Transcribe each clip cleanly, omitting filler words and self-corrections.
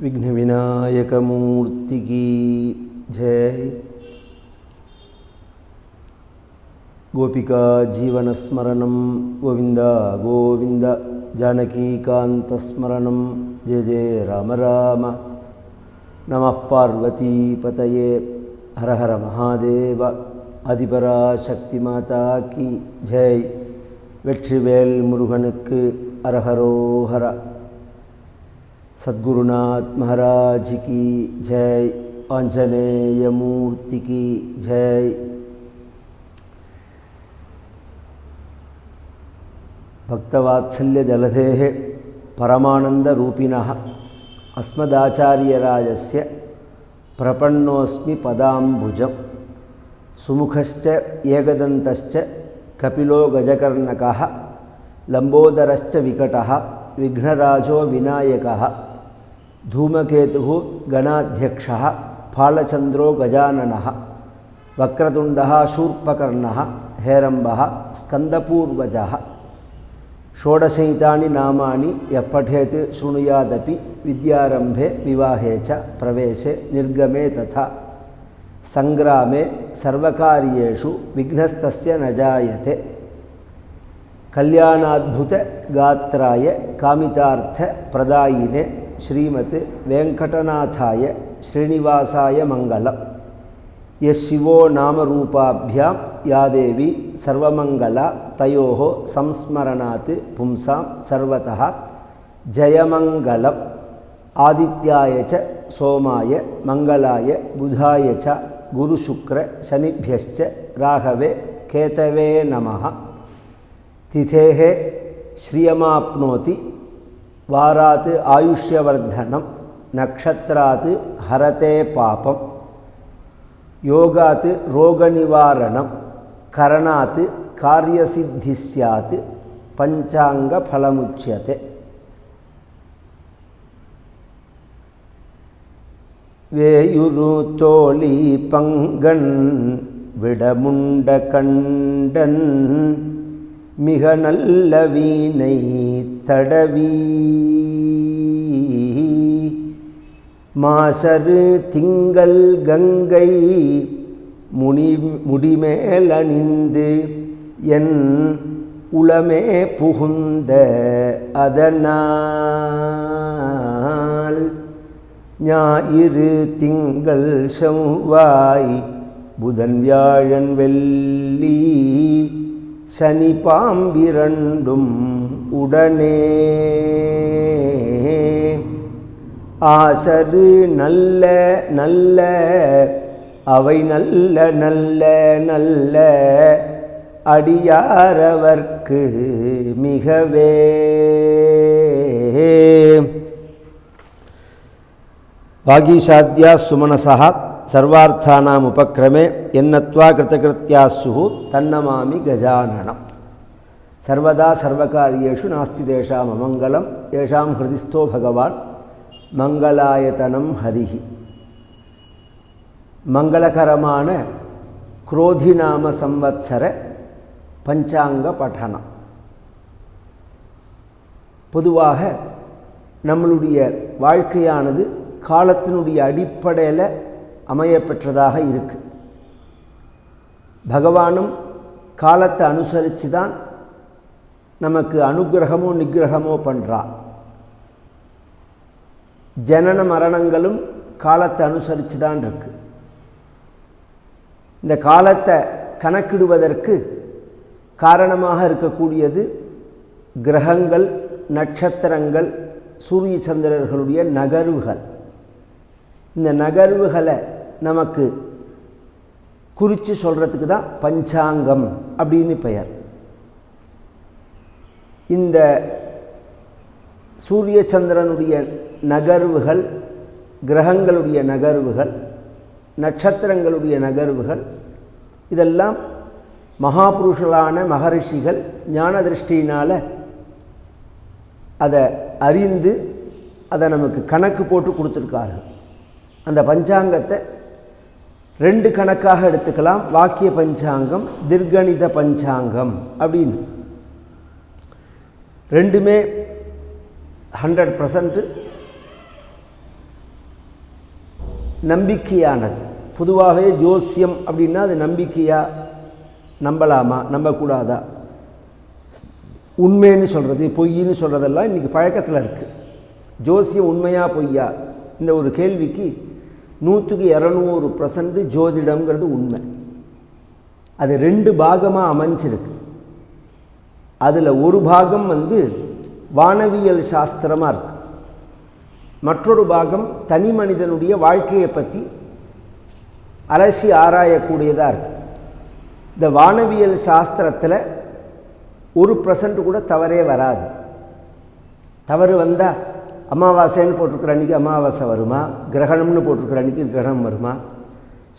विघ्न विनायक मूर्ति की जय। गोपिका जीवन स्मरणं गोविंद गोविंद, जानकी कांत स्मरणं जय जय राम राम। नमः पार्वती पतये, हर हर महादेव। आदिपरा शक्ति माता की जय। வெற்றிவேல் முருகனுக்கு அரஹரோஹர। सद्गुरुनाथ महाराज की जय। आंजनेय मूर्ति की जय। भक्तवात्सल्य जलधेः परमानंद रूपिणः अस्मदाचार्यराजस्य प्रपन्नोऽस्मि पदाम्बुजं। सुमुखश्च एकदन्तश्च कपिलो गजकर्णकः लंबोदरश्च विकटः विघ्नराजो विनायकः धूमकेतुः गणाध्यक्षः फालचंद्रो गजाननः वक्रतुंडः शूर्पकर्णः हेरम्बः स्कंदपूर्वजः। षोडशैतानि नामानि यः पठेत् शृणुयादपि विद्यारंभे विवाहे च प्रवेशे निर्गमे तथा संग्रामे सर्वकार्येषु विघ्नस्तस्य न जायते। कल्याणाद्भुत गात्राय कामितार्थ प्रदायिने श्रीमते वेंकटनाथाय श्रीनिवासाय मंगलम्। यः शिवो नामरूपाभ्यां या देवी सर्वमंगला तयोः संस्मरणात् पुंसां सर्वतः जयमंगलम्। आदित्याय च सोमाय मंगलाय बुधाय च गुरुशुक्र शनिभ्यश्च राहवे केतवे नमः। तिथेः श्रियमाप्नोति वारात् आयुष्यवर्धनं नक्षत्रात् हरते पापं। योगात् रोगनिवारणं करणात् कार्यसिद्धि स्यात् पंचांगफलमुच्यते। வேயுருத்தோழி பங்கன் விடமுண்ட கண்டன் மிக நல்ல வீணை தடவி மாசரு திங்கள் கங்கை முடிமேலணிந்து என் உளமே புகுந்த அதனால் ஞாயிறு திங்கள் செவ்வாய் புதன் வியாழன் வெள்ளி சனி பாம்பிரண்டும் உடனே ஆசரு நல்ல நல்ல அவை நல்ல நல்ல நல்ல அடியாரவர்க்கு மிகவே। वागीशाद्या सुमनसः सर्वार्थानाम् उपक्रमे यन्नत्वा कृतकृत्यास्सुः तन्नमामि गजाननम्। सर्वदा सर्वकार्येषु नास्ति तेषाम् अमङ्गलं येषां हृदिस्थो भगवान् मङ्गलायतनं हरिः। மங்களகரமான குரோதிநாம சம்வத்சர பஞ்சாங்க பட்டனம். பொதுவாக நம்மளுடைய வாழ்க்கையானது காலத்தினுடைய அடிப்படையில் அமையப்பெற்றதாக இருக்கு. பகவானும் காலத்தை அனுசரித்து தான் நமக்கு அனுகிரகமோ நிகிரகமோ பண்ணுறான். ஜனன மரணங்களும் காலத்தை அனுசரித்து தான் இருக்கு. இந்த காலத்தை கணக்கிடுவதற்கு காரணமாக இருக்கக்கூடியது கிரகங்கள், நட்சத்திரங்கள், சூரிய சந்திரர்களுடைய நகர்வுகள். இந்த நகர்வுகளை நமக்கு குறித்து சொல்கிறதுக்கு தான் பஞ்சாங்கம் அப்படின்னு பெயர். இந்த சூரிய சந்திரனுடைய நகர்வுகள், கிரகங்களுடைய நகர்வுகள், நட்சத்திரங்களுடைய நகர்வுகள் இதெல்லாம் மகாபுருஷர்களான மகரிஷிகள் ஞான திருஷ்டியினால் அதை அறிந்து அதை நமக்கு கணக்கு போட்டு கொடுத்துருக்கார்கள். அந்த பஞ்சாங்கத்தை ரெண்டு கணக்காக எடுத்துக்கலாம். வாக்கிய பஞ்சாங்கம், திர்கணித பஞ்சாங்கம் அப்படின்னு. ரெண்டுமே 100% நம்பிக்கையானது. பொதுவாகவே ஜோசியம் அப்படின்னா அது நம்பிக்கையா, நம்பலாமா நம்பக்கூடாதா, உண்மைன்னு சொல்கிறது பொய்ன்னு சொல்கிறதெல்லாம் இன்றைக்கி பழக்கத்தில் இருக்குது. ஜோசியம் உண்மையா பொய்யா இந்த ஒரு கேள்விக்கு 100% ஜோதிடம்ங்கிறது உண்மை. அது 2 பாகமாக அமைஞ்சிருக்கு. அதில் ஒரு பாகம் வானவியல் சாஸ்திரமாக இருக்கு, மற்றொரு பாகம் தனி மனிதனுடைய வாழ்க்கையை பற்றி அலசி ஆராயக்கூடியதாக இருக்குது. இந்த வானவியல் சாஸ்திரத்தில் 1% கூட தவறே வராது. தவறு வந்தால் அமாவாசைன்னு போட்டிருக்கிற அன்றைக்கி அமாவாசை வருமா, கிரகணம்னு போட்டிருக்கிற அன்றைக்கி கிரகணம் வருமா,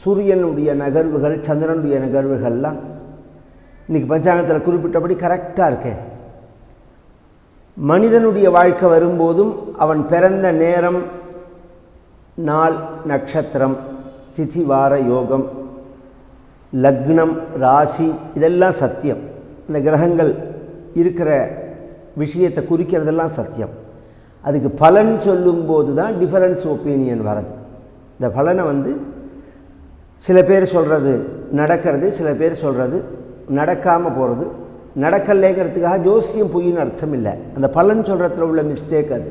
சூரியனுடைய நகர்வுகள் சந்திரனுடைய நகர்வுகள்லாம் இன்றைக்கி பஞ்சாங்கத்தில் குறிப்பிட்டபடி கரெக்டாக இருக்கேன். மனிதனுடைய வாழ்க்கை வரும்போதும் அவன் பிறந்த நேரம், நாள், நட்சத்திரம், திதி, வார, யோகம், லக்னம், ராசி இதெல்லாம் சத்தியம். இந்த கிரகங்கள் இருக்கிற விஷயத்தை குறிக்கிறதெல்லாம் சத்தியம். அதுக்கு பலன் சொல்லும்போது தான் டிஃபரன்ஸ் ஒப்பீனியன் வர்றது. இந்த பலனை சில பேர் சொல்கிறது நடக்கிறது, சில பேர் சொல்கிறது நடக்காமல் போகிறது. நடக்கலைங்கிறதுக்காக ஜோசியம் பொய்ன்னு அர்த்தம் இல்லை. அந்த பலன் சொல்கிறதுல உள்ள மிஸ்டேக் அது.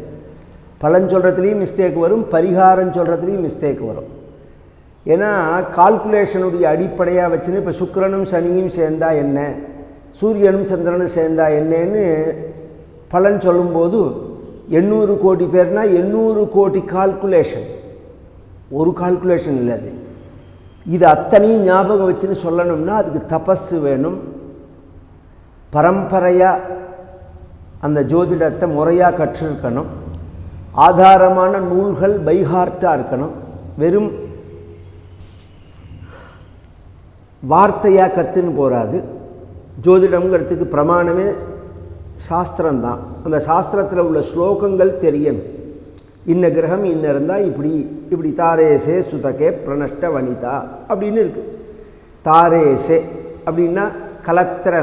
பலன் சொல்கிறதுலேயும் மிஸ்டேக் வரும், பரிகாரம் சொல்கிறதுலேயும் மிஸ்டேக் வரும். ஏன்னா கால்குலேஷனுடைய அடிப்படையாக வச்சுன்னு இப்போ சுக்கிரனும் சனியும் சேர்ந்தா என்ன, சூரியனும் சந்திரனும் சேர்ந்தா என்னன்னு பலன் சொல்லும்போது 800 கோடி பேர்னா 800 கோடி கால்குலேஷன், ஒரு கால்குலேஷன் இல்லை அது. இது அத்தனையும் ஞாபகம் வச்சுன்னு சொல்லணும்னா அதுக்கு தபஸு வேணும், பரம்பரையாக அந்த ஜோதிடத்தை முறையாக கற்றிருக்கணும், ஆதாரமான நூல்கள் பைஹார்ட்டாக இருக்கணும். வெறும் வார்த்தையாக கற்றுன்னு போகாது. ஜோதிடம்ங்கிறதுக்கு பிரமாணமே சாஸ்திரம்தான். அந்த சாஸ்திரத்தில் உள்ள ஸ்லோகங்கள் தெரியணும். இன்ன கிரகம் இன்ன இருந்தால் இப்படி தாரேசே சுதகே பிரணஷ்ட வனிதா அப்படின்னு இருக்குது. தாரேசே அப்படின்னா கலத்திர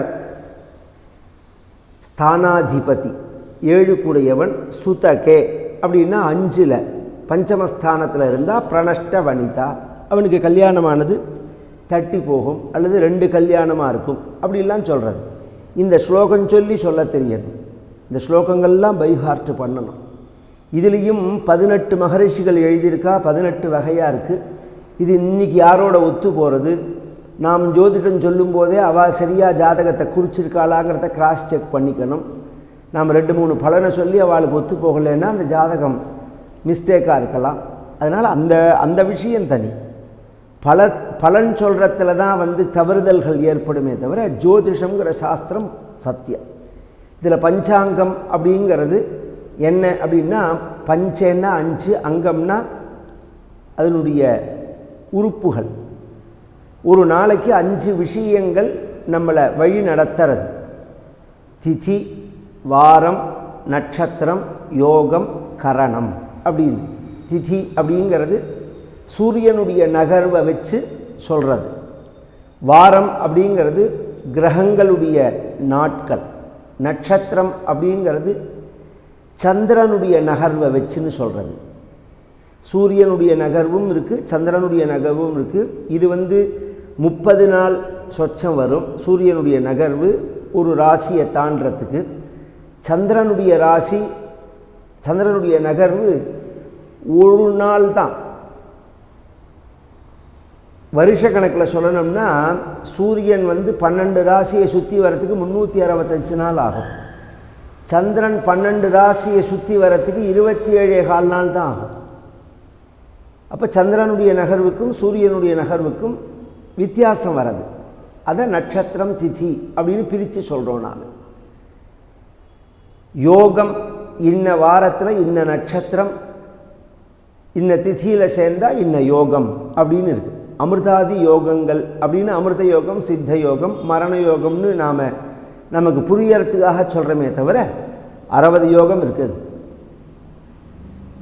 ஸ்தானாதிபதி 7 கூடையவன், சுதகே அப்படின்னா 5ல் பஞ்சமஸ்தானத்தில் இருந்தால் பிரணஷ்ட வனிதா, அவனுக்கு கல்யாணமானது தட்டி போகும் அல்லது 2 கல்யாணமாக இருக்கும் அப்படிலாம் சொல்கிறது. இந்த ஸ்லோகம் சொல்லி சொல்ல தெரியணும். இந்த ஸ்லோகங்கள்லாம் பைஹார்ட் பண்ணணும். இதுலேயும் 18 மகரிஷிகள் எழுதியிருக்கா, 18 வகையாக இருக்குது. இது இன்றைக்கி யாரோட ஒத்து போகிறது, நாம் ஜோதிடம் சொல்லும்போதே அவள் சரியாக ஜாதகத்தை குறிச்சிருக்காளாங்கிறத கிராஸ் செக் பண்ணிக்கணும். நாம் 2-3 பலனை சொல்லி அவளுக்கு ஒத்து போகலைன்னா அந்த ஜாதகம் மிஸ்டேக்காக இருக்கலாம். அதனால் அந்த விஷயம் தனி. பலன் சொல்கிறதுல தான் தவறுதல்கள் ஏற்படுமே தவிர ஜோதிஷங்கிற சாஸ்திரம் சத்தியம். இதில் பஞ்சாங்கம் அப்படிங்கிறது என்ன அப்படின்னா, பஞ்சேன்னா 5, அங்கம்னா அதனுடைய உறுப்புகள். ஒரு நாளைக்கு 5 விஷயங்கள் நம்மளை வழி நடத்துறது. திதி, வாரம், நட்சத்திரம், யோகம், கரணம் அப்படின்னு. திதி அப்படிங்கிறது சூரியனுடைய நகர்வை வச்சு சொல்கிறது. வாரம் அப்படிங்கிறது கிரகங்களுடைய நாட்கள். நட்சத்திரம் அப்படிங்கிறது சந்திரனுடைய நகர்வை வச்சுன்னு சொல்கிறது. சூரியனுடைய நகர்வும் இருக்குது, சந்திரனுடைய நகர்வும் இருக்குது. இது 30 நாள் சொச்சம் வரும் சூரியனுடைய நகர்வு ஒரு ராசியை தாண்டறதுக்கு. சந்திரனுடைய நகர்வு ஒரு நாள் தான். வருஷ கணக்கில் சொல்லணும்னா சூரியன் 12 ராசியை சுற்றி வரத்துக்கு 365 நாள் ஆகும். சந்திரன் 12 ராசியை சுற்றி வரத்துக்கு 27.25 நாள் தான் ஆகும். அப்போ சந்திரனுடைய நகர்வுக்கும் சூரியனுடைய நகர்வுக்கும் வித்தியாசம் வர்றது. அதை நட்சத்திரம் திதி அப்படின்னு பிரித்து சொல்கிறோம். நான் யோகம் இன்ன வாரத்தில் இன்ன நட்சத்திரம் இன்ன திதியில் சேர்ந்தால் இன்ன யோகம் அப்படின்னு இருக்குது. அமிர்தாதி யோகங்கள் அப்படின்னு அமிர்த யோகம், சித்த யோகம், மரண யோகம்னு நமக்கு புரியறதுக்காக சொல்கிறோமே தவிர 60 யோகம் இருக்குது.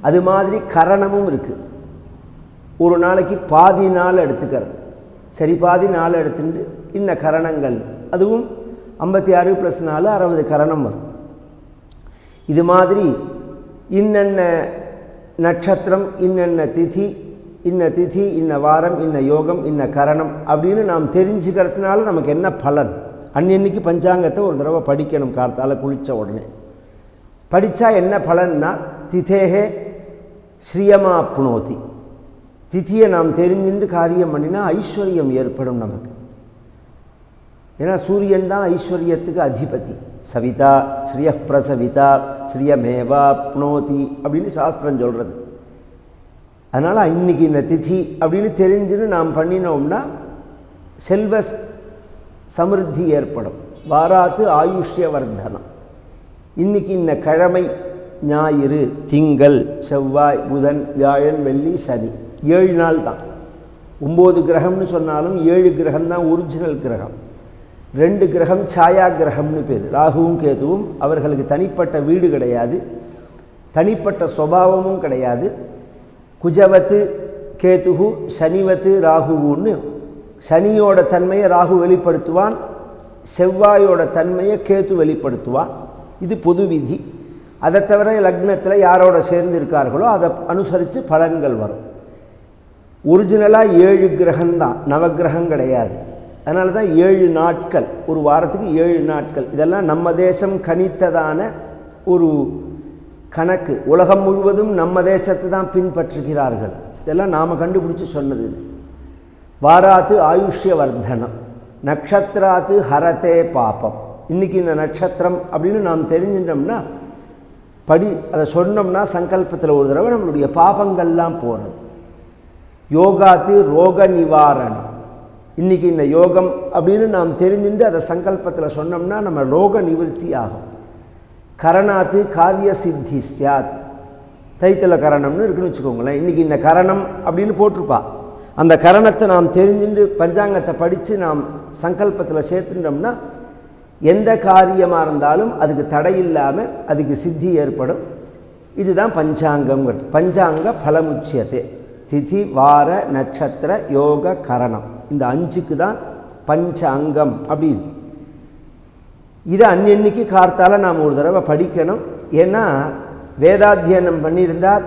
அது மாதிரி கரணமும் இருக்குது. ஒரு நாளைக்கு பாதி நாள் எடுத்துக்கிறது. சரி, பாதி நாள் எடுத்துட்டு இன்ன கரணங்கள், அதுவும் 56 + 4 60 கரணம் வரும். இது மாதிரி இன்னென்ன நட்சத்திரம், இன்னென்ன திதி, இன்ன திதி, இன்ன வாரம், இன்ன யோகம், இன்ன கரணம் அப்படின்னு நாம் தெரிஞ்சுக்கிறதுனால நமக்கு என்ன பலன்? அன்னன்னைக்கு பஞ்சாங்கத்தை ஒரு தடவை படிக்கணும். காலத்தால் குளித்த உடனே படித்தா என்ன பலன்னா, திதேகே ஸ்ரீயமாப்னோதி, திதியை நாம் தெரிஞ்சுட்டு காரியம் பண்ணினா ஐஸ்வர்யம் ஏற்படும் நமக்கு. ஏன்னா சூரியன் தான் ஐஸ்வர்யத்துக்கு அதிபதி. சவிதா ஸ்ரீய பிரசவிதா ஸ்ரீயமேவாப்னோதி அப்படின்னு சாஸ்திரம் சொல்கிறது. அதனால் இன்னைக்கு இந்த திதி அப்படின்னு தெரிஞ்சுன்னு நாம் பண்ணினோம்னா செல்வ சமிருத்தி ஏற்படும். வாராத்து ஆயுஷ்ய வர்தனம். இன்றைக்கி இந்த கிழமை ஞாயிறு, திங்கள், செவ்வாய், புதன், வியாழன், வெள்ளி, சனி 7 நாள் தான். 9 கிரகம்னு சொன்னாலும் 7 கிரகம்தான் ஒரிஜினல் கிரகம். 2 கிரகம் சாயா கிரகம்னு பேர். ராகுவும் கேதுவும் அவர்களுக்கு தனிப்பட்ட வீடு கிடையாது, தனிப்பட்ட சுபாவமும் கிடையாது. குஜவத்து கேதுகு, சனிவத்து ராகுவுன்னு சனியோட தன்மையை ராகு வெளிப்படுத்துவான், செவ்வாயோட தன்மையை கேது வெளிப்படுத்துவான். இது பொது விதி. அதை தவிர லக்னத்தில் யாரோட சேர்ந்து இருக்கார்களோ அதை அனுசரித்து பலன்கள் வரும். ஒரிஜினலாக 7 கிரகம்தான், நவகிரகம் கிடையாது. அதனால தான் 7 நாட்கள், ஒரு வாரத்துக்கு 7 நாட்கள். இதெல்லாம் நம்ம தேசம் கணித்ததான ஒரு கணக்கு. உலகம் முழுவதும் நம்ம தேசத்தை தான் பின்பற்றுகிறார்கள். இதெல்லாம் நாம் கண்டுபிடிச்சி சொன்னது. வாராத்து ஆயுஷ்ய வர்தனம், நக்ஷத்திராத்து ஹரதே பாபம். இன்றைக்கி இந்த நட்சத்திரம் அப்படின்னு நாம் தெரிஞ்சிட்டோம்னா அதை சொன்னோம்னா சங்கல்பத்தில் ஒரு தடவை நம்மளுடைய பாபங்கள்லாம் போகிறது. யோகாத்து ரோக நிவாரணம். இன்றைக்கி இந்த யோகம் அப்படின்னு நாம் தெரிஞ்சுட்டு அதை சங்கல்பத்தில் சொன்னோம்னா நம்ம ரோக நிவர்த்தி ஆகும். கரணாத்து காரிய சித்தி சியாத். தைத்தல கரணம்னு இருக்குன்னு வச்சுக்கோங்களேன். இன்றைக்கி இந்த கரணம் அப்படின்னு போட்டிருப்பா. அந்த கரணத்தை நாம் தெரிஞ்சுட்டு பஞ்சாங்கத்தை படித்து நாம் சங்கல்பத்தில் சேர்த்துட்டோம்னா எந்த காரியமாக இருந்தாலும் அதுக்கு தடை இல்லாமல் அதுக்கு சித்தி ஏற்படும். இதுதான் பஞ்சாங்கம்ங்கிறது. பஞ்சாங்க பலமுச்சியத்தை. திதி, வார, நட்சத்திர, யோக, கரணம், இந்த 5க்கு தான் பஞ்சாங்கம் அப்படின்னு. இதை அன்னன்னைக்கு கார்த்தால் நாம் ஒரு தடவை படிக்கணும். ஏன்னா வேதாத்தியனம் பண்ணியிருந்தால்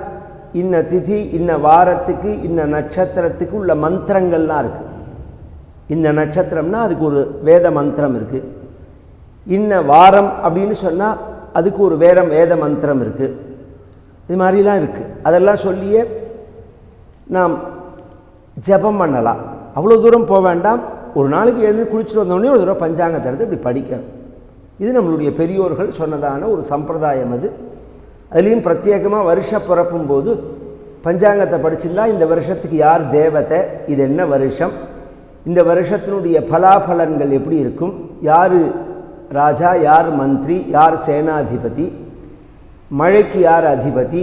இன்ன திதி, இன்ன வாரத்துக்கு, இன்ன நட்சத்திரத்துக்கு உள்ள மந்திரங்கள்லாம் இருக்குது. இன்ன நட்சத்திரம்னா அதுக்கு ஒரு வேத மந்திரம் இருக்குது. இன்ன வாரம் அப்படின்னு சொன்னால் அதுக்கு ஒரு வேத மந்திரம் இருக்குது. இது மாதிரிலாம் இருக்குது. அதெல்லாம் சொல்லியே நாம் ஜபம் பண்ணலாம். அவ்வளோ தூரம் போக வேண்டாம். ஒரு நாளைக்கு எழுதி குளிச்சுட்டு வந்தோடனே ஒரு தடவை பஞ்சாங்கத்தை எடுத்து இப்படி படிக்கணும். இது நம்மளுடைய பெரியோர்கள் சொன்னதான ஒரு சம்பிரதாயம். அது அதுலேயும் பிரத்யேகமாக வருஷ பிறப்பும் போது பஞ்சாங்கத்தை படிச்சுருந்தா இந்த வருஷத்துக்கு யார் தேவதை, இது என்ன வருஷம், இந்த வருஷத்தினுடைய பலாபலன்கள் எப்படி இருக்கும், யார் ராஜா, யார் மந்திரி, யார் சேனாதிபதி, மழைக்கு யார் அதிபதி,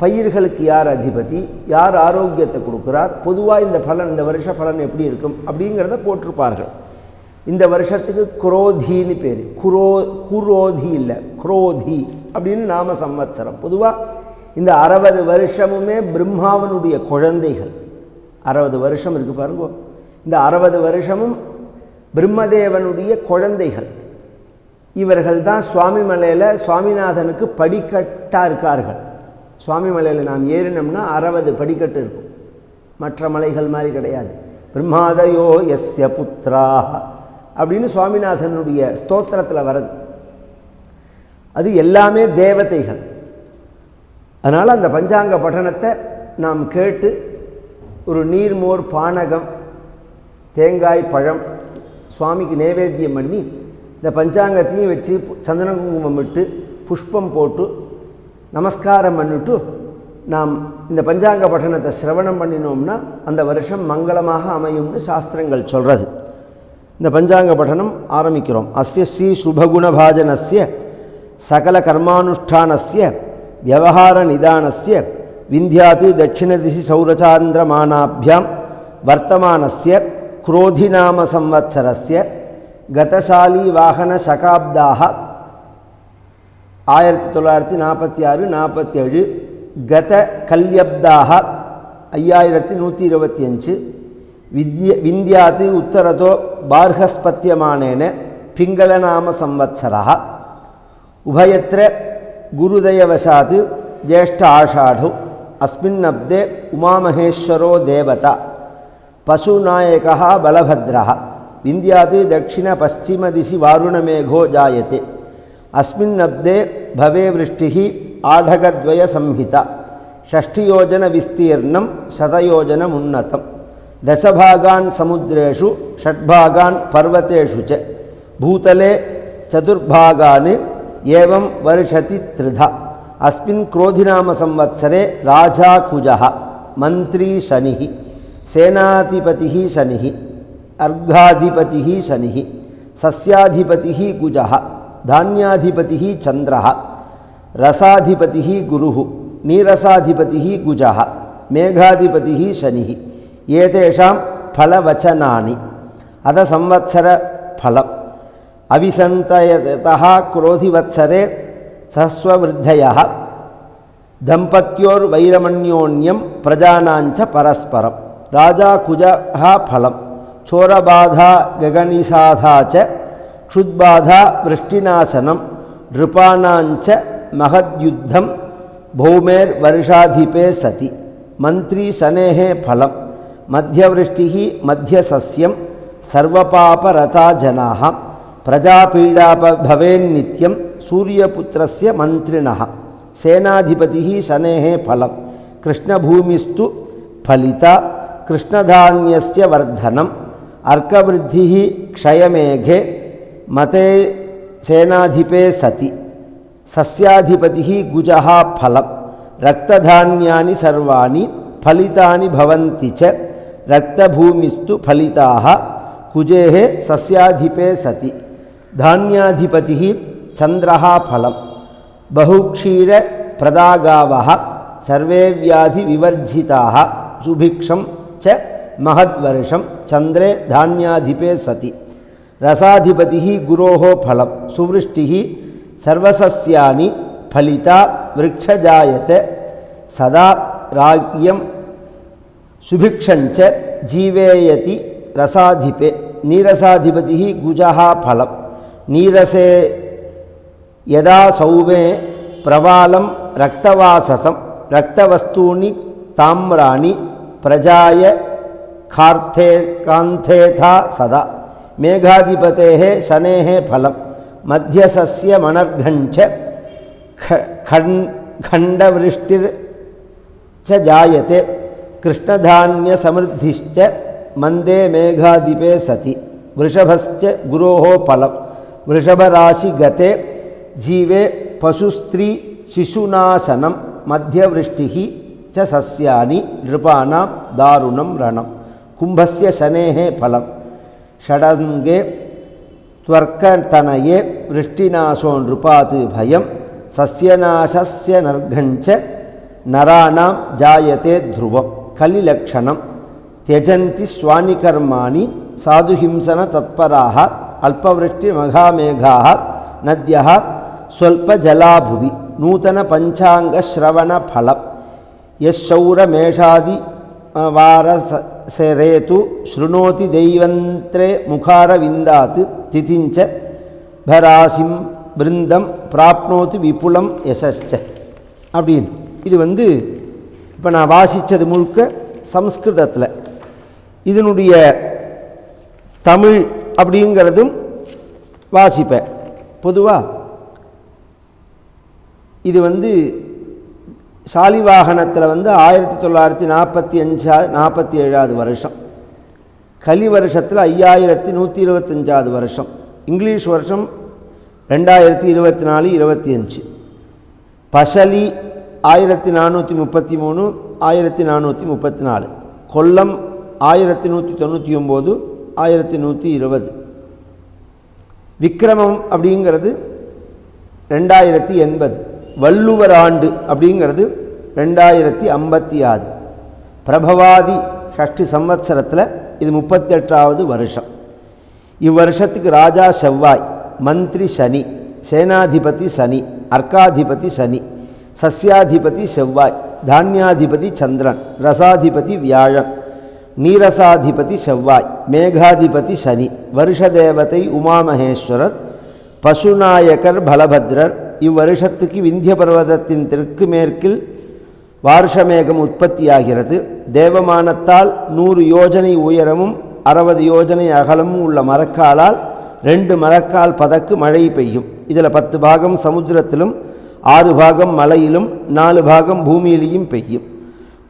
பயிர்களுக்கு யார் அதிபதி, யார் ஆரோக்கியத்தை கொடுக்குறார், பொதுவாக இந்த பலன், இந்த வருஷ பலன் எப்படி இருக்கும் அப்படிங்கிறத போட்டிருப்பார்கள். இந்த வருஷத்துக்கு குரோதின்னு பேர். குரோதி இல்லை, குரோதி அப்படின்னு நாம சம்வத்சரம். பொதுவாக இந்த 60 வருஷமுமே பிரம்மாவனுடைய குழந்தைகள். 60 வருஷம் இருக்குது பாருங்க. இந்த 60 வருஷமும் பிரம்மதேவனுடைய குழந்தைகள். இவர்கள் தான் சுவாமி மலையில் சுவாமிநாதனுக்கு படிக்கட்டாக இருக்கார்கள். சுவாமி மலையில் நாம் ஏறினோம்னா 60 படிக்கட்டு இருக்கும். மற்ற மலைகள் மாதிரி கிடையாது. பிரம்மாதயோ யஸ்ய புத்ரா அப்படின்னு சுவாமிநாதனுடைய ஸ்தோத்திரத்தில் வருது. அது எல்லாமே தேவதைகள். அதனால் அந்த பஞ்சாங்க பட்டணத்தை நாம் கேட்டு ஒரு நீர்மோர், பானகம், தேங்காய், பழம் சுவாமிக்கு நைவேத்தியம் பண்ணி இந்த பஞ்சாங்கத்தையும் வச்சு சந்தன குங்குமம் விட்டு புஷ்பம் போட்டு நமஸ்காரம் பண்ணிட்டு நாம் இந்த பஞ்சாங்க பட்டணத்தை சிரவணம் பண்ணினோம்னா அந்த வருஷம் மங்களமாக அமையும்னு சாஸ்திரங்கள் சொல்கிறது. இந்த பஞ்சாங்க பட்டணம் ஆரம்பிக்கிறோம். அஸ்ய ஸ்ரீ சுபகுணபாஜனஸ்ய சகல கர்மானுஷ்டானஸ்ய வியவஹார நிதானஸ்ய விந்தியாதி தட்சிணதிசி சௌரசாந்திரமானாபியாம் வர்த்தமானஸ்ய குரோதிநாம சம்வத்சரஸ்ய கதசாலி வாகன சகாப்தாக 1946-47 கத கல்யப்தாக 5125 விந்தியாதி உத்தரதோ பார்ஹஸ்பத்தியமானேன பிங்களநாம சம்வத்சரः உபயத்ர குருதயவசாத் ஜேஷ்ட ஆஷாಢு अस्मिन् अब्दे उमामहेश्वरो देवता पशुनायकः बलभद्रः विन्द्यात् दक्षिणपश्चिमदिशि वारुणमेघो जायते अस्मिन् अब्दे भवे वृष्टिः आढगद्वयसंहिता षष्ठियोजनविस्तीर्णं शतयोजनमुन्नतं दशभागान् समुद्रेषु षड्भागान् पर्वतेषु च भूतले चतुर्भागान् एवं वर्षति त्रिधा अस्मिन् क्रोधिनाम संवत्सरे राजा कुजः मन्त्री शनिः सेनाधिपतिः शनिः अर्घाधिपतिः शनिः सस्याधिपतिः कुजः धान्याधिपतिः चन्द्रः रसाधिपतिः गुरुः नीरसाधिपतिः कुजः मेघाधिपतिः शनिः एतेषां फलवचनानि अथ संवत्सर फलम् अविसन्तयतः क्रोधिवत्सरे सहस्ववृद्धयः दम्पत्योर्वैरमण्योन्यं प्रजानाञ्च परस्परं राजा कुजः फलं चोरबाधा गगनिसाधा च क्षुद्बाधा वृष्टिनाशनं नृपाणाञ्च महद्युद्धं भौमेर्वर्षाधिपे सति मन्त्री शनेः फलं मध्यवृष्टिः मध्यसस्यं सर्वपापरता जनाः प्रजापीडा भवेन्नित्यं सूर्यपुत्रस्य मन्त्रिणः सेनाधिपतिः शनेः फलं कृष्णभूमिस्तु फलिता कृष्णधान्यस्य वर्धनम् अर्कवृद्धिः क्षयमेघे मते सेनाधिपे सति सस्याधिपतिः गुजः फलं रक्तधान्यानि सर्वाणि फलितानि भवन्ति च रक्तभूमिस्तु फलिताः कुजेः सस्याधिपे सति धान्याधिपतिः चन्द्रः फलं बहुक्षीरप्रदागावः सर्वे व्याधिविवर्जिताः सुभिक्षं च महद्वर्षं चन्द्रे धान्याधिपे सति रसाधिपतिः गुरोः फलं सुवृष्टिः सर्वसस्यानि फलिता वृक्षजायते सदा राज्ञं सुभिक्षञ्च जीवेयति रसाधिपे नीरसाधिपतिः गुजः फलं नीरसे यदा सौमे प्रवालं रक्तवाससं रक्तवस्तूनि ताम्राणि प्रजाय कान्थेथा सदा मेघाधिपतेः शनेः फलं मध्यसस्यमनर्घञ्च खण्डवृष्टिर्च जायते कृष्णधान्यसमृद्धिश्च मन्दे मेघाधिपे सति वृषभश्च गुरोः फलं वृषभराशिगते जीवे पशुस्त्री शिशुनाशनं मध्यवृष्टिः च सस्यानि नृपाणां दारुणं रणं कुम्भस्य शनेः फलं षडङ्गे त्वर्कतनये वृष्टिनाशो नृपात् भयं सस्यनाशस्य नर्घञ्च नराणां जायते ध्रुवं कलिलक्षणं त्यजन्ति स्वानिकर्माणि साधुहिंसनतत्पराः अल्पवृष्टिमघामेघाः नद्यः स्वल्पजलाभुवि नूतनपञ्चाङ्गश्रवणफलं यश्शौरमेषादिवारसेरेतु शृणोति दैवन्त्रे मुखारविन्दात् तिथिञ्च भरासिं பிருந்தம் பிராப்னோதி விபுலம் யசஸ்ச அப்படின்னு. இது இப்போ நான் வாசித்தது முழுக்க சம்ஸ்கிருதத்தில். இதனுடைய தமிழ் அப்படிங்கிறதும் வாசிப்பேன். பொதுவாக இது சாலிவாகனத்தில் 1945-47 வருஷம், கலி வருஷத்தில் 5125 வருஷம், இங்கிலீஷ் வருஷம் 2024-25, பசலி 1433 1434, கொல்லம் 1199 1120, விக்ரமம் அப்படிங்கிறது 2080, வள்ளுவர் ஆண்டு அப்படிங்கிறது 2056, பிரபவாதி ஷஷ்டி சம்வத்சரத்தில் இது 38வது வருஷம். இவ்வருஷத்துக்கு ராஜா செவ்வாய், மந்திரி சனி, சேனாதிபதி சனி, அர்க்காதிபதி சனி, சஸ்யாதிபதி செவ்வாய், தானியாதிபதி சந்திரன், ரசாதிபதி வியாழன், நீரசாதிபதி செவ்வாய், மேகாதிபதி சனி, வருஷதேவதை உமாமகேஸ்வரர், பசுநாயகர் பலபத்ரர். இவ்வருஷத்துக்கு விந்திய பர்வதத்தின் தெற்கு மேற்கில் வார்ஷமேகம் உற்பத்தியாகிறது. தேவமானத்தால் 100 யோஜனை உயரமும் 60 யோஜனை அகலமும் உள்ள மரக்காலால் 2 மரக்கால் பதக்கு மழை பெய்யும். இதில் 10 பாகம் சமுத்திரத்திலும் 6 பாகம் மலையிலும் 4 பாகம் பூமியிலையும் பெய்யும்.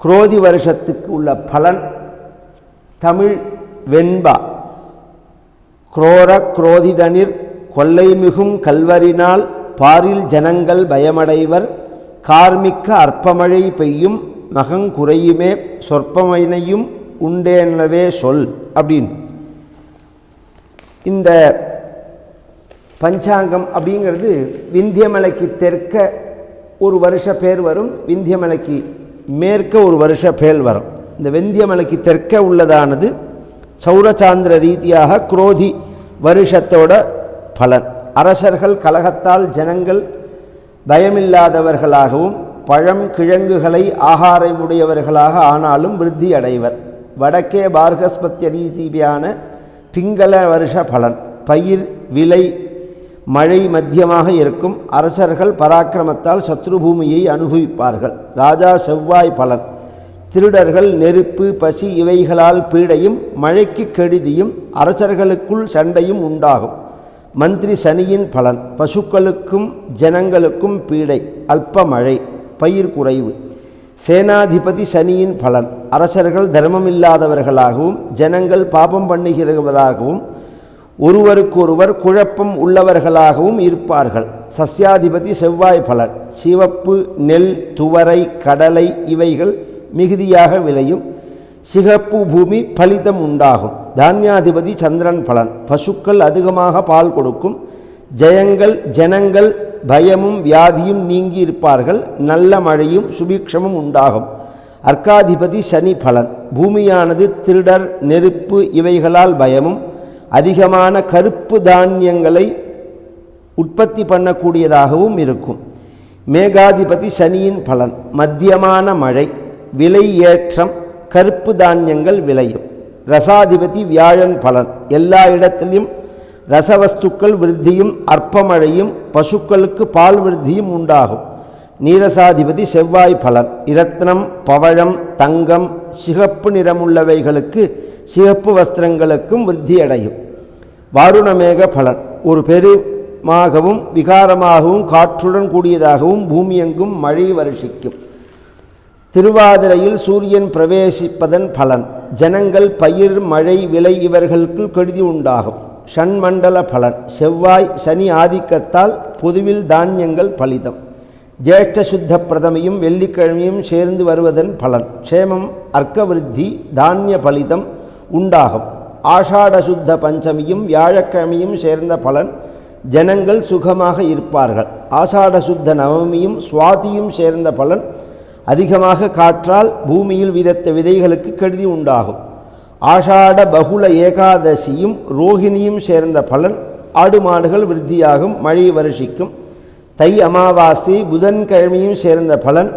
குரோதி வருஷத்துக்கு உள்ள பலன் தமிழ் வெண்பா குரோர குரோதிதனிர் கொல்லை மிகும் கல்வரினால் பாரில் ஜனங்கள் பயமடைவர் கார்மிக்க அற்பமழை பெய்யும் மகங்குறையுமே சொற்பமைனையும் உண்டேனவே சொல் அப்படின்னு. இந்த பஞ்சாங்கம் அப்படிங்கிறது விந்தியமலைக்கு தெற்க ஒரு வருஷ பேர் வரும், விந்தியமலைக்கு மேற்க ஒரு வருஷ பேர் வரும். இந்த விந்தியமலைக்கு தெற்க உள்ளதானது சௌரசாந்திர ரீதியாக குரோதி வருஷத்தோட பலன். அரசர்கள் கலகத்தால் ஜனங்கள் பயமில்லாதவர்களாகவும் பழம் கிழங்குகளை ஆகாரமுடையவர்களாக ஆனாலும் விருத்தி அடைவர். வடக்கே பார்கஸ்பத்திய ரீதியான பிங்கள வருஷ பலன். பயிர் விலை மழை மத்தியமாக இருக்கும். அரசர்கள் பராக்கிரமத்தால் சத்ருபூமியை அனுபவிப்பார்கள். ராஜா செவ்வாய் பலன். திருடர்கள் நெருப்பு பசி இவைகளால் பீடையும் மழைக்கு கெடுதியும் அரசர்களுக்குள் சண்டையும் உண்டாகும். மந்திரி சனியின் பலன். பசுக்களுக்கும் ஜனங்களுக்கும் பீடை அல்ப மழை பயிர் குறைவு. சேனாதிபதி சனியின் பலன். அரசர்கள் தர்மமில்லாதவர்களாகவும் ஜனங்கள் பாபம் பண்ணுகிறவர்களாகவும் ஒருவருக்கொருவர் குழப்பம் உள்ளவர்களாகவும் இருப்பார்கள். சஸ்யாதிபதி செவ்வாய் பலன். சிவப்பு நெல் துவரை கடலை இவைகள் மிகுதியாக விளையும். சிகப்பு பூமி பலிதம் உண்டாகும். தானியாதிபதி சந்திரன் பலன். பசுக்கள் அதிகமாக பால் கொடுக்கும். ஜனங்கள் பயமும் வியாதியும் நீங்கி இருப்பார்கள். நல்ல மழையும் சுபிக்ஷமும் உண்டாகும். அர்க்காதிபதி சனி பலன். பூமியானது திருடர் நெருப்பு இவைகளால் பயமும் அதிகமான கருப்பு தானியங்களை உற்பத்தி பண்ணக்கூடியதாகவும் இருக்கும். மேகாதிபதி சனியின் பலன். மத்தியமான மழை விலை ஏற்றம் கருப்பு தானியங்கள் விளையும். ரசாதிபதி வியாழன் பலன். எல்லா இடத்திலும் ரசவஸ்துக்கள் விருத்தியும் அற்பமழையும் பசுக்களுக்கு பால் விருத்தியும் உண்டாகும். நீரசாதிபதி செவ்வாய் பலன். இரத்னம் பவழம் தங்கம் சிகப்பு நிறமுள்ளவைகளுக்கு சிகப்பு வஸ்திரங்களுக்கும் விருத்தியடையும். வாருணமேக பலன். ஒரு பெருமாகவும் விகாரமாகவும் காற்றுடன் கூடியதாகவும் பூமியெங்கும் மழை வருஷிக்கும். திருவாதிரையில் சூரியன் பிரவேசிப்பதன் பலன். ஜனங்கள் பயிர் மழை விலை இவர்களுக்கு கெடுதி உண்டாகும். ஷண்மண்டல பலன். செவ்வாய் சனி ஆதிக்கத்தால் பொதுவில் தானியங்கள் பலிதம். ஜேஷ்ட சுத்த பிரதமையும் வெள்ளிக்கிழமையும் சேர்ந்து வருவதன் பலன். க்ஷேமம் அர்க்கவிருத்தி தானிய பலிதம் உண்டாகும். ஆஷாட சுத்த பஞ்சமியும் வியாழக்கிழமையும் சேர்ந்த பலன். ஜனங்கள் சுகமாக இருப்பார்கள். ஆஷாட சுத்த நவமியும் சுவாதியும் சேர்ந்த பலன். அதிகமாக காற்றால் பூமியில் விதைத்த விதைகளுக்கு கெடுதி உண்டாகும். ஆஷாட பகுல ஏகாதசியும் ரோஹிணியும் சேர்ந்த பலன். ஆடு மாடுகள் விருத்தியாகும். மழை வருஷிக்கும். தை அமாவாசை புதன்கிழமையும் சேர்ந்த பலன்.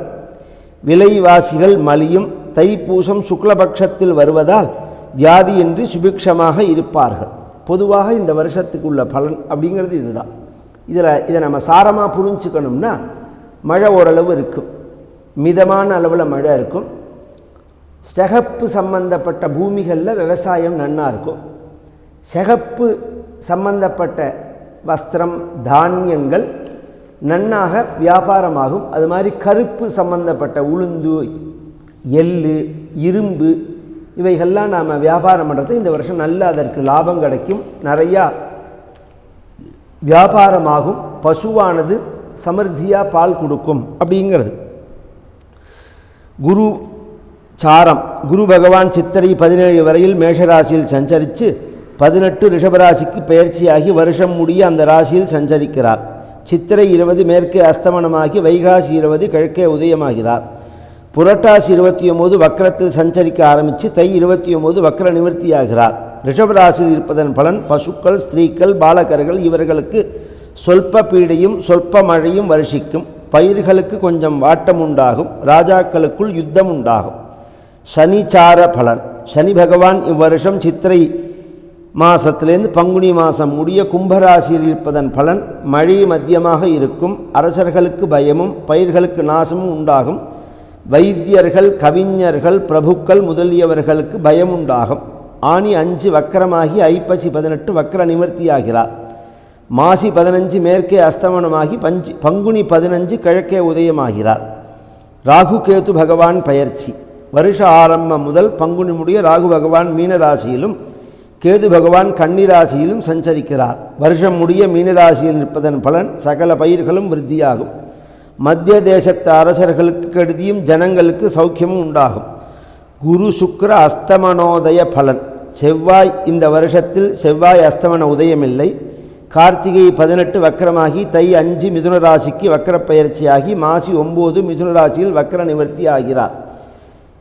விலைவாசிகள் மலியும். தைப்பூசம் சுக்லபக்ஷத்தில் வருவதால் வியாதியின்றி சுபிக்ஷமாக இருப்பார்கள். பொதுவாக இந்த வருஷத்துக்குள்ள பலன் அப்படிங்கிறது இதுதான். இதை நம்ம சாரமாக புரிஞ்சுக்கணும்னா மழை ஓரளவு இருக்கும், மிதமான அளவில் மழை இருக்கும். சிகப்பு சம்பந்தப்பட்ட பூமிகளில் விவசாயம் நன்னாக இருக்கும். சிகப்பு சம்பந்தப்பட்ட வஸ்திரம் தானியங்கள் நன்னாக வியாபாரமாகும். அது மாதிரி கருப்பு சம்பந்தப்பட்ட உளுந்து எள்ளு இரும்பு இவைகள்லாம் நாம் வியாபாரம் பண்ணுறது இந்த வருஷம் நல்ல அதற்கு லாபம் கிடைக்கும். நிறையா வியாபாரமாகும். பசுவானது சமர்த்தியாக பால் கொடுக்கும் அப்படிங்கிறது. குரு சாரம். குரு பகவான் சித்திரை 17 வரையில் மேஷராசியில் சஞ்சரித்து 18 ரிஷபராசிக்கு பயிற்சியாகி வருஷம் முடிய அந்த ராசியில் சஞ்சரிக்கிறார். சித்திரை 20 மேற்கே அஸ்தமனமாகி வைகாசி 20 கிழக்கே உதயமாகிறார். புரட்டாசி 29 வக்கரத்தில் சஞ்சரிக்க ஆரம்பித்து தை 29 வக்கர நிவர்த்தியாகிறார். ரிஷபராசியில் இருப்பதன் பலன் பசுக்கள் ஸ்திரீக்கள் பாலகர்கள் இவர்களுக்கு சொல்ப பீடையும் சொல்ப மழையும் வருஷிக்கும். பயிர்களுக்கு கொஞ்சம் வாட்டம் உண்டாகும். ராஜாக்களுக்குள் யுத்தம் உண்டாகும். சனிச்சார பலன். சனி பகவான் இவ்வருஷம் சித்திரை மாதத்திலேருந்து பங்குனி மாதம் முடிய கும்பராசியில் இருப்பதன் பலன் மழை மத்தியமாக இருக்கும். அரசர்களுக்கு பயமும் பயிர்களுக்கு நாசமும் உண்டாகும். வைத்தியர்கள், கவிஞர்கள், பிரபுக்கள் முதலியவர்களுக்கு பயம் உண்டாகும். ஆனி 5 வக்கரமாகி ஐப்பசி 18 வக்கர நிவர்த்தியாகிறார். மாசி 15 மேற்கே அஸ்தமனமாகி பங்குனி 15 கிழக்கே உதயமாகிறார். ராகு கேது பகவான் பெயர்ச்சி. வருஷ ஆரம்பம் முதல் பங்குனி முடிய ராகு பகவான் மீனராசியிலும் கேது பகவான் கன்னிராசியிலும் சஞ்சரிக்கிறார். வருஷம் முடிய மீனராசியில் நிற்பதன் பலன் சகல பயிர்களும் விருத்தியாகும். மத்திய தேசத்து அரசர்களுக்கு கெடுதியும் ஜனங்களுக்கு சௌக்கியமும் உண்டாகும். குரு சுக்கிர அஸ்தமனோதய பலன். செவ்வாய் இந்த வருஷத்தில் செவ்வாய் அஸ்தமன உதயமில்லை. கார்த்திகை 18 வக்கரமாகி தை 5 மிதுன ராசிக்கு வக்கர பயிற்சியாகி மாசி 9 மிதுன ராசியில் வக்கர நிவர்த்தி ஆகிறார்.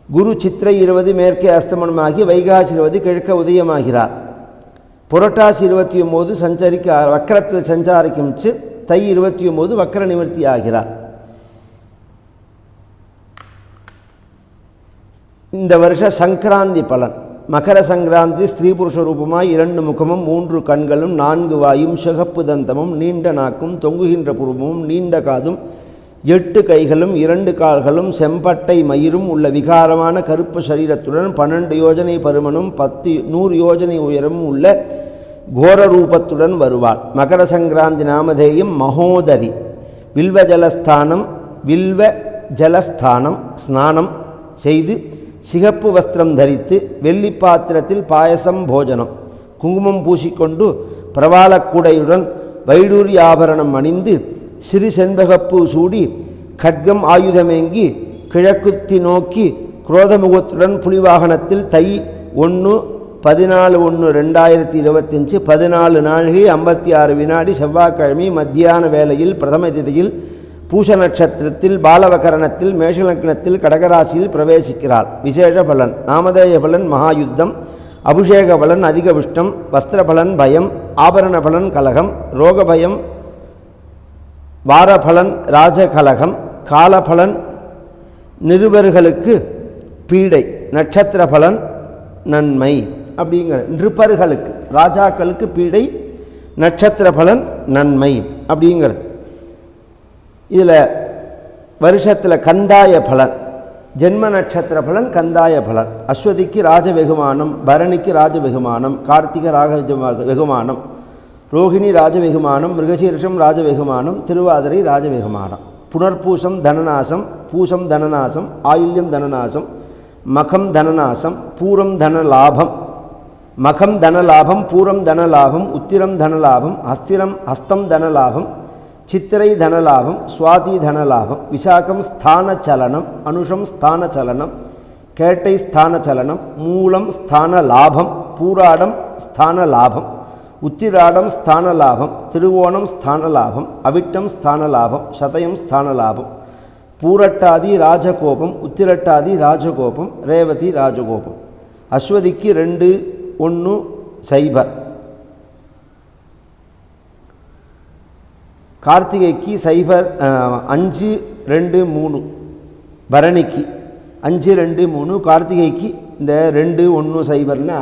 குரு சித்திரை 20 மேற்கே அஸ்தமனமாகி வைகாசி 20 கிழக்க உதயமாகிறார். புரட்டாசி 29 வக்கரத்தில் சஞ்சாரிக்கும் தை 29 வக்கர நிவர்த்தி ஆகிறார். இந்த வருஷ சங்கராந்தி பலன். மகர சங்கராந்தி ஸ்திரீ புருஷ ரூபமாய் 2 முகமும் 3 கண்களும் 4 வாயும் சிகப்பு தந்தமும் நீண்ட நாக்கும் தொங்குகின்ற புருவமும் நீண்ட காதும் 8 கைகளும் 2 கால்களும் செம்பட்டை மயிரும் உள்ள விகாரமான கருப்பு சரீரத்துடன் 12 யோஜனை பருமனும் 100 யோஜனை உயரமும் உள்ள கோர ரூபத்துடன் வருவாள். மகர சங்கராந்தி நாமதேயம் மகோதரி. வில்வ ஜலஸ்தானம் ஸ்நானம் செய்து சிகப்பு வஸ்திரம் தரித்து வெள்ளி பாத்திரத்தில் பாயசம் போஜனம் குங்குமம் பூசிக்கொண்டு பிரவாளக்கூடையுடன் வைடூரிய ஆபரணம் அணிந்து சிறு செண்பகப்பூ சூடி கட்கம் ஆயுதமேங்கி கிழக்குத்தி நோக்கி குரோதமுகத்துடன் புலிவாகனத்தில் தை 1/14/1/2025 14 நாழிகை 56 வினாடி செவ்வாய்க்கிழமை மத்தியான வேளையில் பிரதம திதியில் பூஷ நட்சத்திரத்தில் பாலவகரணத்தில் மேஷலக்னத்தில் கடகராசியில் பிரவேசிக்கிறார். விசேஷ பலன். நாமதேய பலன் மகாயுத்தம். அபிஷேக பலன் அதிகவிஷ்டம். வஸ்திர பலன் பயம். ஆபரண பலன் கலகம். ரோக பயம். வாரபலன் ராஜகலகம். காலபலன் நிருபர்களுக்கு பீடை. நட்சத்திர பலன் நன்மை. அப்படிங்கிற நிருபர்களுக்கு ராஜாக்களுக்கு பீடை, நட்சத்திர பலன் நன்மை அப்படிங்கிறது. இதில் வருஷத்தில் கந்தாய பலன், ஜென்ம நட்சத்திர பலன் கந்தாய பலன். அஸ்வதிக்கு ராஜ வெகுமானம், பரணிக்கு ராஜ வெகுமானம், கார்த்திக ராக வெகுமானம், ரோகிணி ராஜ வெகுமானம், மிருகசீர்ஷம் ராஜ வெகுமானம், திருவாதிரை ராஜ வெகுமானம். புனர்பூசம் தனநாசம், பூசம் தனநாசம், ஆயில்யம் தனநாசம், மகம் தனநாசம், பூரம் தனலாபம், மகம் தனலாபம், பூரம் தனலாபம், உத்திரம் தனலாபம், ஹஸ்தம் தனலாபம், சித்திரை தனலாபம், சுவாதி தனலாபம், விசாகம் ஸ்தான சலனம், அனுஷம் ஸ்தான சலனம், கேட்டை ஸ்தான சலனம், மூலம் ஸ்தான லாபம், பூராடம் ஸ்தான லாபம், உத்திராடம் ஸ்தான லாபம், திருவோணம் ஸ்தான லாபம், அவிட்டம் ஸ்தான லாபம், சதயம் ஸ்தான லாபம், பூரட்டாதி ராஜகோபம், உத்திரட்டாதி ராஜகோபம், ரேவதி ராஜகோபம். அஸ்வதிக்கு 2/1/0, கார்த்திகைக்கு 5/2/3, பரணிக்கு 5/2/3, கார்த்திகைக்கு இந்த 2/1/0ன்னா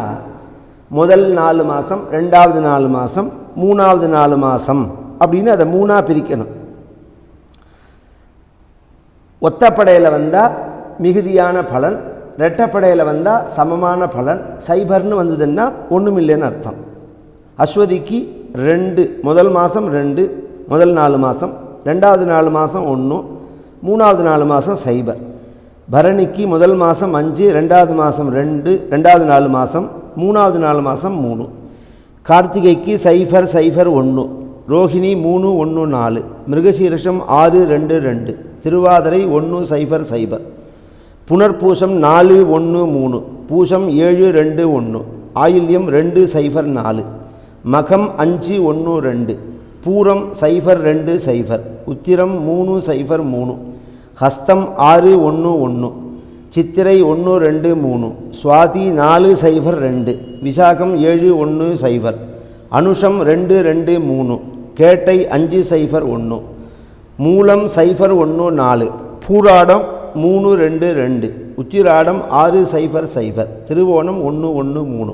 முதல் 4 மாதம், 2வது 4 மாதம், 3வது 4 மாதம் அப்படின்னு அதை 3ஆக பிரிக்கணும். ஒத்தப்படையில் வந்தால் மிகுதியான பலன், ரெட்டப்படையில் வந்தால் சமமான பலன், சைபர்னு வந்ததுன்னா ஒன்றும் இல்லைன்னு அர்த்தம். அஸ்வதிக்கு 2, முதல் மாதம் 2, முதல் 4 மாதம், 2வது 4 மாதம் 1, 3வது 4 மாதம் சைபர். பரணிக்கு முதல் மாதம் 5, 2வது மாதம் 2, 2வது 4 மாதம், 3வது 4 மாதம் 3. கார்த்திகைக்கு 0/0/1, ரோஹிணி 3/1/4, மிருகசீரிஷம் 6/2/2, திருவாதிரை 1/0/0, புனர்பூசம் 4/1/3, பூசம் 7/2/1, ஆயில்யம் 2/0/4, மகம் 5/1/2, பூரம் 0/2/0, உத்திரம் 3/0/3, ஹஸ்தம் 6/1/1, சித்திரை 1/2/3, சுவாதி 4/0/2, விசாகம் 7/1/0, அனுஷம் 2/2/3, கேட்டை 5/0/1, மூலம் 0/1/4, பூராடம் 3/2/2, உத்திராடம் 6/0/0, திருவோணம் 1/1/3,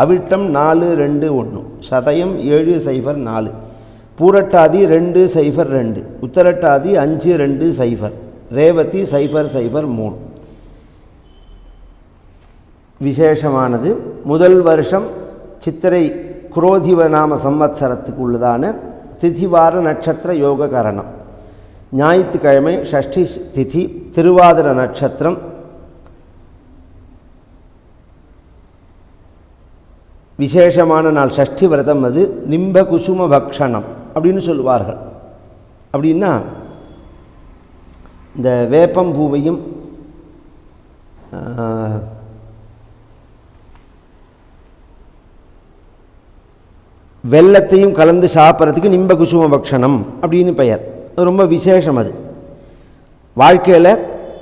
அவிட்டம் 4/2/1, சதயம் 7/0/4, பூரட்டாதி 2/0/2, உத்தரட்டாதி 5/2/0, ரேவதி 003. விசேஷமானது முதல் வருஷம் சித்திரை குரோதிவ நாம சம்வத்சரத்துக்கு உள்ளதான திதிவார நட்சத்திர யோக கரணம். ஞாயிற்றுக்கிழமை ஷஷ்டி திதி, திருவாதிர நட்சத்திரம். விசேஷமான நாள் ஷஷ்டி விரதம். அது நிம்ப குசும பக்ஷணம் அப்படின்னு சொல்லுவார்கள். அப்படின்னா இந்த வேப்பம்பூவையும் வெல்லத்தையும் கலந்து சாப்பிட்றதுக்கு நிம்ப குசும பக்ஷணம் அப்படின்னு பெயர். அது ரொம்ப விசேஷம். அது வாழ்க்கையில்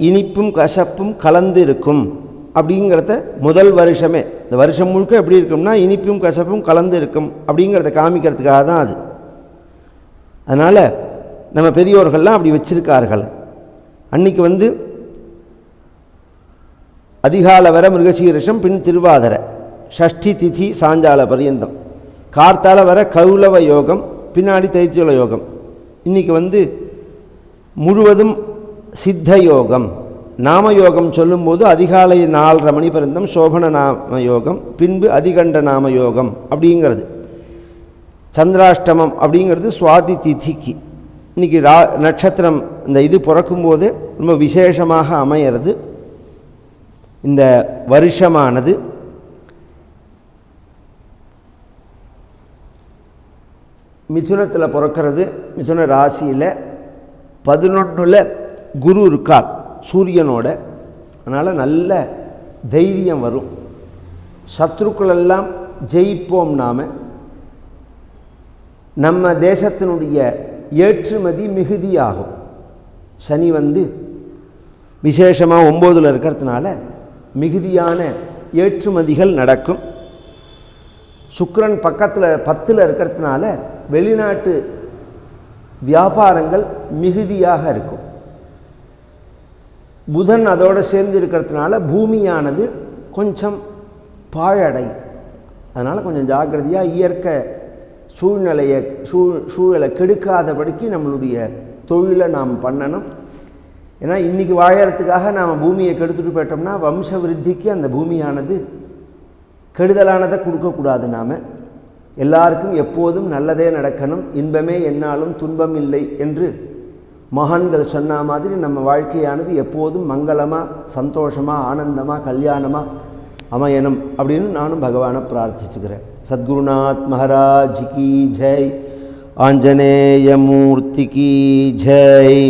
இனிப்பும் கசப்பும் கலந்து இருக்கும் அப்படிங்கிறத முதல் வருஷமே, இந்த வருஷம் முழுக்க எப்படி இருக்கும்னா இனிப்பும் கசப்பும் கலந்து இருக்கும் அப்படிங்கிறத காமிக்கிறதுக்காக தான் அது. அதனால் நம்ம பெரியோர்கள்லாம் அப்படி வச்சிருக்கார்கள். அன்றைக்கி அதிகாலை வர மிருகசீரிஷம், பின் திருவாதிரை, ஷஷ்டி திதி சாஞ்சால பரியந்தம், கார்த்தால வர கௌலவ யோகம், பின்னாடி தைத்தியுல யோகம். இன்றைக்கி முழுவதும் சித்த யோகம். நாமயோகம் சொல்லும்போது அதிகாலை 4:30 மணி பர்யந்தம் சோபன நாம யோகம், பின்பு அதிகண்ட நாம யோகம் அப்படிங்கிறது. சந்திராஷ்டமம் அப்படிங்கிறது சுவாதி திதிக்கு. இன்றைக்கி நட்சத்திரம் இந்த இது பிறக்கும்போது ரொம்ப விசேஷமாக அமையிறது. இந்த வருஷமானது மிதுனத்தில் பிறக்கிறது. மிதுன ராசியில் 11ல் குரு இருக்கார் சூரியனோட. அதனால் நல்ல தைரியம் வரும். சத்ருக்களெல்லாம் ஜெயிப்போம். நாம் நம்ம தேசத்தினுடைய ஏற்றுமதி மிகுதியாகும். சனி விசேஷமாக 9ல் இருக்கிறதுனால மிகுதியான ஏற்றுமதிகள் நடக்கும். சுக்கிரன் பக்கத்தில் 10ல் இருக்கிறதுனால வெளிநாட்டு வியாபாரங்கள் மிகுதியாக இருக்கும். புதன் அதோடு சேர்ந்து இருக்கிறதுனால பூமியானது கொஞ்சம் பாழடையும். அதனால் கொஞ்சம் ஜாக்கிரதையாக இயற்கை சூழலை கெடுக்காதபடிக்கு நம்மளுடைய தொழிலை நாம் பண்ணணும். ஏன்னா இன்றைக்கி வாழறதுக்காக நாம் பூமியை கெடுத்துட்டு போயிட்டோம்னா வம்ச விருத்திக்கு அந்த பூமியானது கெடுதலானதை கொடுக்கக்கூடாது. நாம் எல்லாருக்கும் எப்போதும் நல்லதே நடக்கணும், இன்பமே என்னாலும் துன்பம் இல்லை என்று மகான்கள் சொன்ன மாதிரி நம்ம வாழ்க்கையானது எப்போதும் மங்களமாக, சந்தோஷமாக, ஆனந்தமாக, கல்யாணமாக அமையணும் அப்படின்னு நானும் பகவானை பிரார்த்திச்சுக்கிறேன். சத்குருநாத் மகாராஜ் கி ஜெய். ஆஞ்சநேய மூர்த்தி கி ஜெய்.